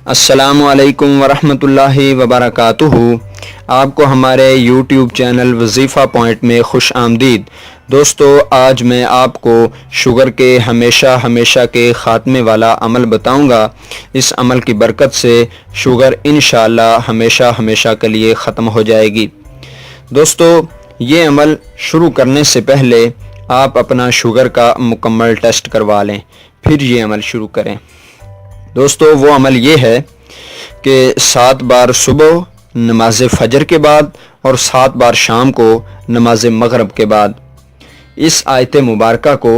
السلام علیکم ورحمۃ اللہ وبرکاتہ۔ آپ کو ہمارے یوٹیوب چینل وظیفہ پوائنٹ میں خوش آمدید۔ دوستو، آج میں آپ کو شوگر کے ہمیشہ کے خاتمے والا عمل بتاؤں گا۔ اس عمل کی برکت سے شوگر انشاءاللہ ہمیشہ کے لیے ختم ہو جائے گی۔ دوستو، یہ عمل شروع کرنے سے پہلے آپ اپنا شوگر کا مکمل ٹیسٹ کروا لیں، پھر یہ عمل شروع کریں۔ دوستو، وہ عمل یہ ہے کہ 7 بار صبح نماز فجر کے بعد اور 7 بار شام کو نماز مغرب کے بعد اس آیت مبارکہ کو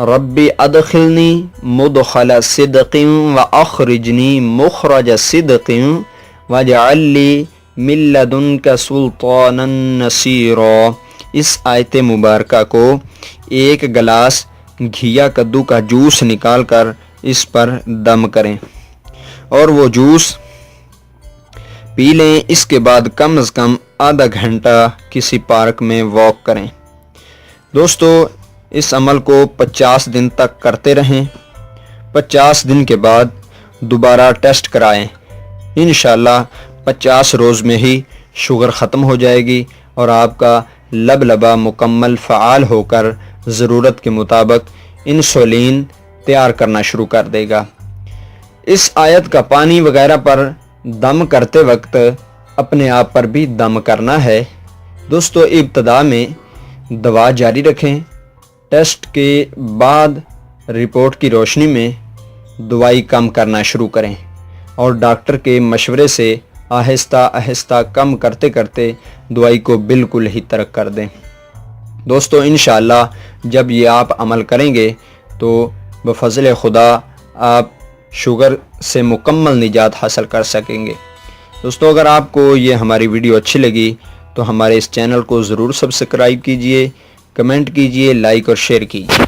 ربی ادخلنی مدخل صدق و اخرجنی مخرج صدق واجعل لی من لدنک سلطانا نصیرا، اس آیت مبارکہ کو ایک گلاس گھیا کدو کا جوس نکال کر اس پر دم کریں اور وہ جوس پی لیں۔ اس کے بعد کم از کم آدھا گھنٹہ کسی پارک میں واک کریں۔ دوستو، اس عمل کو 50 دن تک کرتے رہیں۔ 50 دن کے بعد دوبارہ ٹیسٹ کرائیں۔ انشاءاللہ 50 روز میں ہی شوگر ختم ہو جائے گی اور آپ کا لبلبا مکمل فعال ہو کر ضرورت کے مطابق انسولین تیار کرنا شروع کر دے گا۔ اس آیت کا پانی وغیرہ پر دم کرتے وقت اپنے آپ پر بھی دم کرنا ہے۔ دوستو، ابتدا میں دوا جاری رکھیں۔ ٹیسٹ کے بعد رپورٹ کی روشنی میں دوائی کم کرنا شروع کریں اور ڈاکٹر کے مشورے سے آہستہ کم کرتے دوائی کو بالکل ہی ترک کر دیں۔ دوستو، انشاءاللہ جب یہ آپ عمل کریں گے تو بفضل خدا آپ شوگر سے مکمل نجات حاصل کر سکیں گے۔ دوستو، اگر آپ کو یہ ہماری ویڈیو اچھی لگی تو ہمارے اس چینل کو ضرور سبسکرائب کیجئے، کمنٹ کیجئے، لائک اور شیئر کیجئے۔